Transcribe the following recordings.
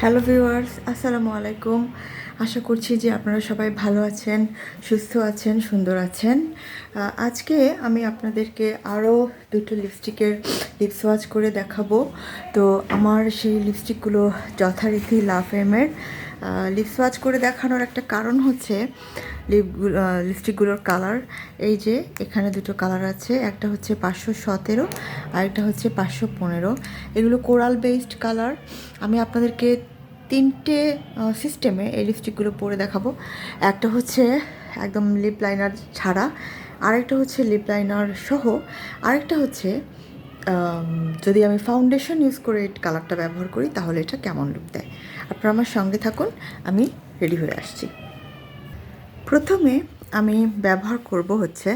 Hello viewers, আসসালামু আলাইকুম। আশা করছি যে আপনারা সবাই ভালো আছেন, সুস্থ আছেন, সুন্দর আছেন। আজকে আমি আপনাদেরকে আরও দুটো লিপস্টিকের লিপ সোয়াচ করে দেখাবো। তো আমার সেই লিপস্টিকগুলো যথারীতি লাফেমের। লিপ সোয়াচ করে দেখানোর একটা কারণ হচ্ছে লিপস্টিকগুলোর কালার। এই যে এখানে দুটো কালার আছে, একটা হচ্ছে 517 আর একটা হচ্ছে 515। এগুলো কোরাল বেসড কালার। আমি আপনাদেরকে তিনটে সিস্টেমে এই লিপস্টিকগুলো পরে দেখাবো। একটা হচ্ছে একদম লিপ লাইনার ছাড়া, আরেকটা হচ্ছে লিপ লাইনার সহ, আরেকটা হচ্ছে যদি আমি ফাউন্ডেশন ইউজ করে এই কালারটা ব্যবহার করি তাহলে এটা কেমন লুক দেয়। আপনারা আমার সঙ্গে থাকুন, আমি রেডি হয়ে আসছি। প্রথমে আমি ব্যবহার করব হচ্ছে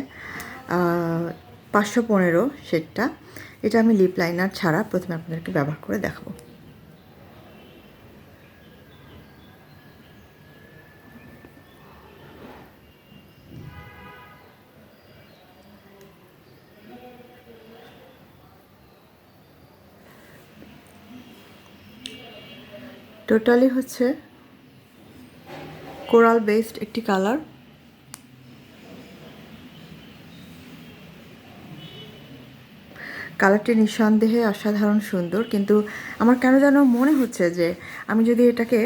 515 শেডটা। এটা আমি লিপ লাইনার ছাড়া প্রথমে আপনাদেরকে ব্যবহার করে দেখাবো। টোটালি হচ্ছে কোরাল বেসড একটি কালার। কালারটি নিঃসন্দেহে অসাধারণ সুন্দর, কিন্তু আমার কেন যেন মনে হচ্ছে যে আমি যদি এটাকে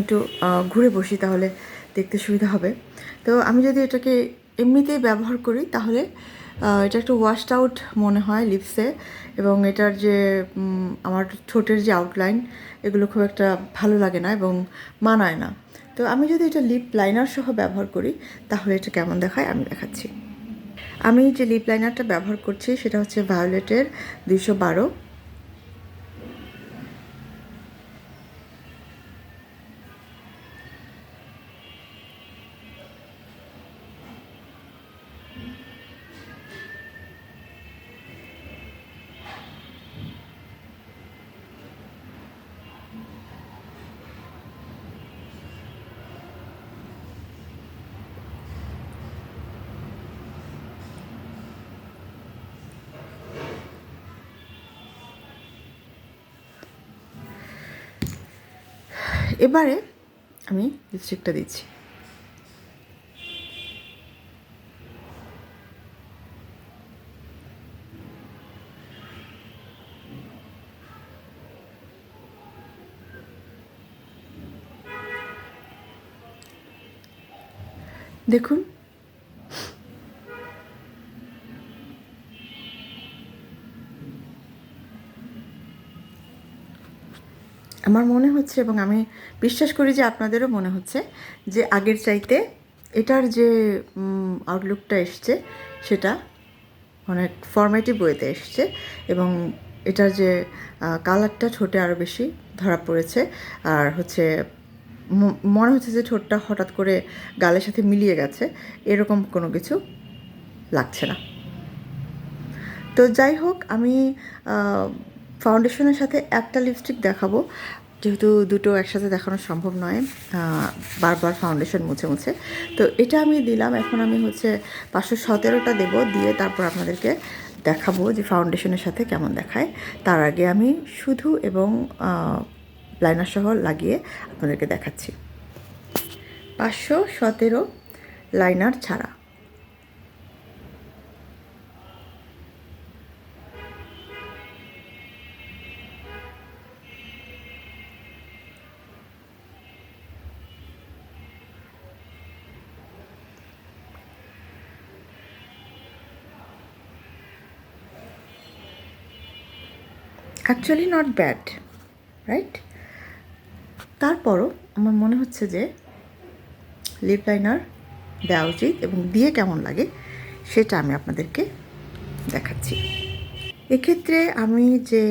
একটু ঘুরে বসি তাহলে দেখতে সুবিধা হবে। তো আমি যদি এটাকে এমনিতেই ব্যবহার করি তাহলে এটা একটু ওয়াশড আউট মনে হয় লিপসে, এবং এটার যে আমার ঠোঁটের যে আউটলাইন এগুলো খুব একটা ভালো লাগে না এবং মানায় না। তো আমি যদি এটা লিপ লাইনার সহ ব্যবহার করি তাহলে এটা কেমন দেখায় আমি দেখাচ্ছি। আমি যে লিপ লাইনারটা ব্যবহার করছি সেটা হচ্ছে ভায়োলেটের 212। এবারে আমি লিপস্টিকটা দিচ্ছি। দেখুন, আমার মনে হচ্ছে এবং আমি বিশ্বাস করি যে আপনাদেরও মনে হচ্ছে যে আগের চাইতে এটার যে আউটলুকটা এসছে সেটা অনেক ফর্মেটিভ ওয়েতে এসছে, এবং এটার যে কালারটা ঠোঁটে আরও বেশি ধরা পড়েছে। আর হচ্ছে মনে হচ্ছে যে ঠোঁটটা হঠাৎ করে গালের সাথে মিলিয়ে গেছে, এরকম কোনো কিছু লাগছে না। তো যাই হোক, আমি ফাউন্ডেশনের সাথে একটা লিপস্টিক দেখাবো, যেহেতু দুটো একসাথে দেখানো সম্ভব নয় বারবার ফাউন্ডেশন মুছে মুছে। তো এটা আমি দিলাম, এখন আমি হচ্ছে 517টা দেবো, দিয়ে তারপর আপনাদেরকে দেখাবো যে ফাউন্ডেশনের সাথে কেমন দেখায়। তার আগে আমি শুধু এবং লাইনার সহ লাগিয়ে আপনাদেরকে দেখাচ্ছি। 517 লাইনার ছাড়া। Actually not bad, right? তারপরও আমার মনে হচ্ছে যে লিপ লাইনার দেওয়া উচিত, এবং দিয়ে কেমন লাগে সেটা আমি আপনাদেরকে দেখাচ্ছি। এক্ষেত্রে আমি যে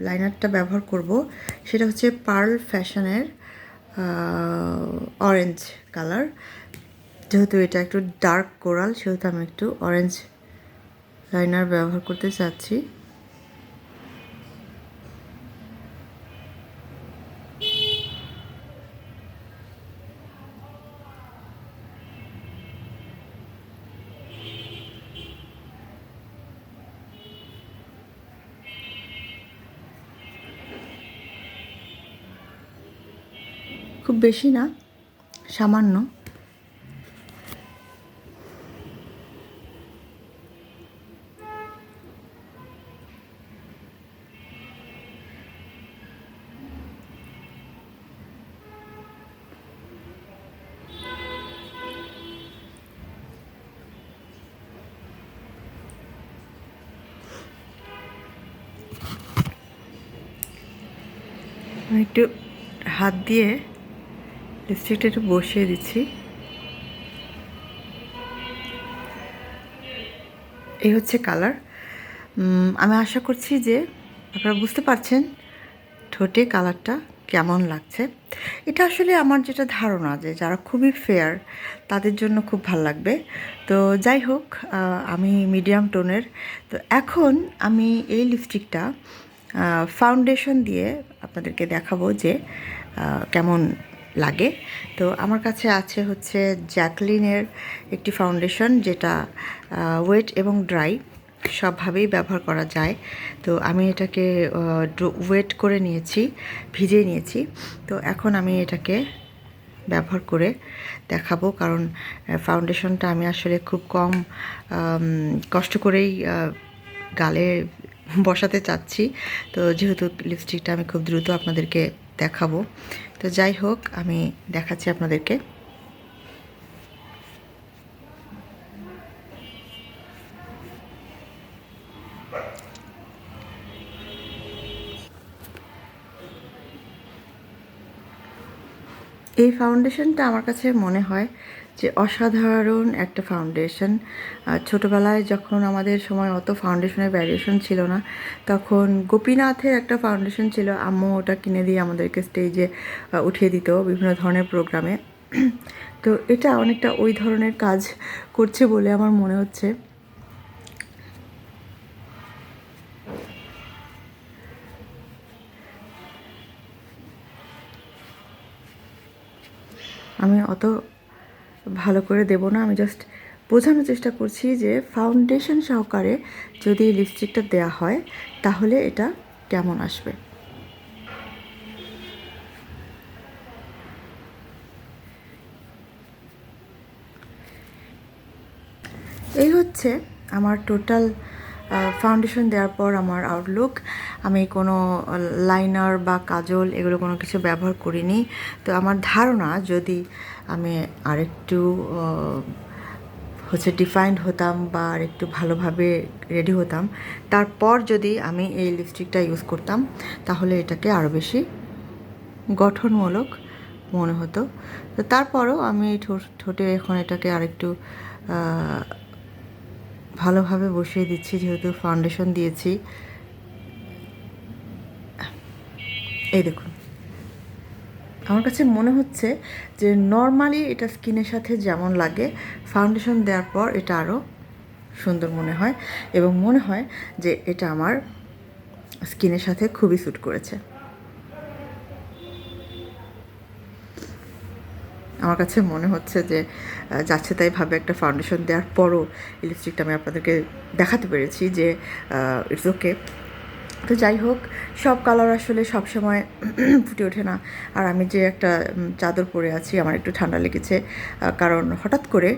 লাইনারটা ব্যবহার করব সেটা হচ্ছে পার্ল ফ্যাশনের অরেঞ্জ কালার। যেহেতু এটা একটু ডার্ক কোরাল সেহেতু আমি একটু অরেঞ্জ লাইনার ব্যবহার করতে চাচ্ছি। খুব বেশি না, সামান্য। আমি একটু হাত দিয়ে লিপস্টিকটা একটু বসিয়ে দিচ্ছি। এই হচ্ছে কালার। আমি আশা করছি যে আপনারা বুঝতে পারছেন ঠোঁটে কালারটা কেমন লাগছে। এটা আসলে আমার যেটা ধারণা যে যারা খুবই ফেয়ার তাদের জন্য খুব ভাল লাগবে। তো যাই হোক, আমি মিডিয়াম টোনের। তো এখন আমি এই লিপস্টিকটা ফাউন্ডেশন দিয়ে আপনাদেরকে দেখাবো যে কেমন লাগে। তো আমার কাছে আছে হচ্ছে জ্যাকলিনের একটি ফাউন্ডেশন, যেটা ওয়েট এবং ড্রাই সবভাবেই ব্যবহার করা যায়। তো আমি এটাকে ওয়েট করে নিয়েছি, ভিজিয়ে নিয়েছি। তো এখন আমি এটাকে ব্যবহার করে দেখাবো, কারণ ফাউন্ডেশনটা আমি আসলে খুব কম কষ্ট করেই গালে বসাতে চাচ্ছি। তো যেহেতু লিপস্টিকটা আমি খুব দ্রুত আপনাদেরকে দেখাবো, তো যাই হোক আমি দেখাচ্ছি আপনাদেরকে। এই ফাউন্ডেশনটা আমার কাছে মনে হয় যে অসাধারণ একটা ফাউন্ডেশন। ছোটোবেলায় যখন আমাদের সময় অত ফাউন্ডেশনের ভ্যারিয়েশন ছিল না, তখন গোপীনাথের একটা ফাউন্ডেশন ছিল, আম্মু ওটা কিনে দিয়ে আমাদেরকে স্টেজে উঠিয়ে দিত বিভিন্ন ধরনের প্রোগ্রামে। তো এটা অনেকটা ওই ধরনের কাজ করছে বলে আমার মনে হচ্ছে। আমি অত ভালো করে দেব না, আমি জাস্ট বোঝানোর চেষ্টা করছি যে ফাউন্ডেশন সহকারে যদি লিপস্টিকটা দেয়া হয় তাহলে এটা কেমন আসবে। এই হচ্ছে আমার টোটাল ফাউন্ডেশন দেওয়ার পর আমার আউটলুক। আমি কোনো লাইনার বা কাজল এগুলো কোনো কিছু ব্যবহার করিনি। তো আমার ধারণা যদি আমি আরেকটু হচ্ছে ডিফাইন্ড হতাম বা আরেকটু ভালোভাবে রেডি হতাম, তারপর যদি আমি এই লিপস্টিকটা ইউজ করতাম তাহলে এটাকে আরও বেশি গঠনমূলক মনে হতো। তো তারপরও আমি ঠোঁটে এখন এটাকে আরেকটু ভালোভাবে বসিয়ে দিচ্ছি, যেহেতু ফাউন্ডেশন দিয়েছি। এই দেখুন, আমার কাছে মনে হচ্ছে যে নর্মালি এটা স্কিনের সাথে যেমন লাগে, ফাউন্ডেশন দেওয়ার পর এটা আরও সুন্দর মনে হয়, এবং মনে হয় যে এটা আমার স্কিনের সাথে খুবই স্যুট করেছে। আমার কাছে মনে হচ্ছে যে যাচ্ছে তাই ভাবে একটা ফাউন্ডেশন দেওয়ার পরও এই লিপস্টিকটা আমি আপনাদেরকে দেখাতে পেরেছি যে ইটস ওকে। তো যাই হোক, সব কালার আসলে সব সময় ফুটে ওঠে না। আর আমি যে একটা চাদর পরে আছি, আমার একটু ঠান্ডা লেগেছে, কারণ হঠাৎ করে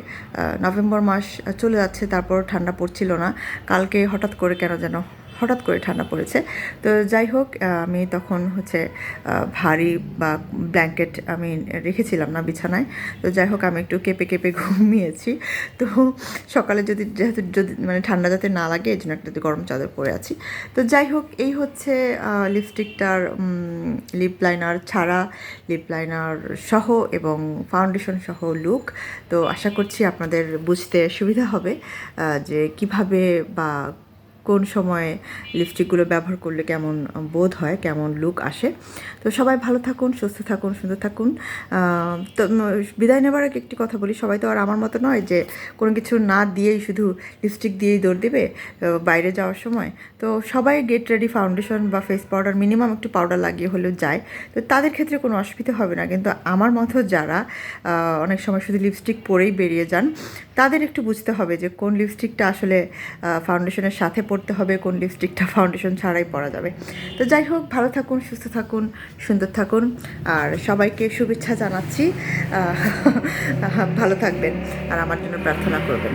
নভেম্বর মাস চলে যাচ্ছে, তারপর ঠান্ডা পড়ছিল না। কালকে হঠাৎ করে কেন যেন হঠাৎ করে ঠান্ডা পড়েছে। তো যাই হোক, আমি তখন হচ্ছে ভারী বা ব্ল্যাঙ্কেট আমি রেখেছিলাম না বিছানায়। তো যাই হোক, আমি একটু কেঁপে কেঁপে ঘুমিয়েছি। তো সকালে যেহেতু যদি মানে ঠান্ডা যাতে না লাগে, এই জন্য একটা গরম চাদর পরে আছি। তো যাই হোক, এই হচ্ছে লিপস্টিকটার লিপ লাইনার ছাড়া, লিপ লাইনার সহ এবং ফাউন্ডেশন সহ লুক। তো আশা করছি আপনাদের বুঝতে সুবিধা হবে যে কিভাবে বা কোন সময়ে লিপস্টিকগুলো ব্যবহার করলে কেমন বোধ হয়, কেমন লুক আসে। তো সবাই ভালো থাকুন, সুস্থ থাকুন, সুন্দর থাকুন। তো বিদায় নেবার আগে একটি কথা বলি, সবাই তো আর আমার মতো নয় যে কোনো কিছু না দিয়েই শুধু লিপস্টিক দিয়েই দৌড় দেবে বাইরে যাওয়ার সময়। তো সবাই গেট রেডি ফাউন্ডেশন বা ফেস পাউডার, মিনিমাম একটু পাউডার লাগিয়ে হলেও যায়। তো তাদের ক্ষেত্রে কোনো অসুবিধা হবে না, কিন্তু আমার মতো যারা অনেক সময় শুধু লিপস্টিক পরেই বেরিয়ে যান, তাদের একটু বুঝতে হবে যে কোন লিপস্টিকটা আসলে ফাউন্ডেশনের সাথে পড়তে পরতে হবে, কোন লিপস্টিকটা ফাউন্ডেশন ছাড়াই পরা যাবে। তো যাই হোক, ভালো থাকুন, সুস্থ থাকুন, সুন্দর থাকুন, আর সবাইকে শুভেচ্ছা জানাচ্ছি। ভালো থাকবেন আর আমার জন্য প্রার্থনা করবেন।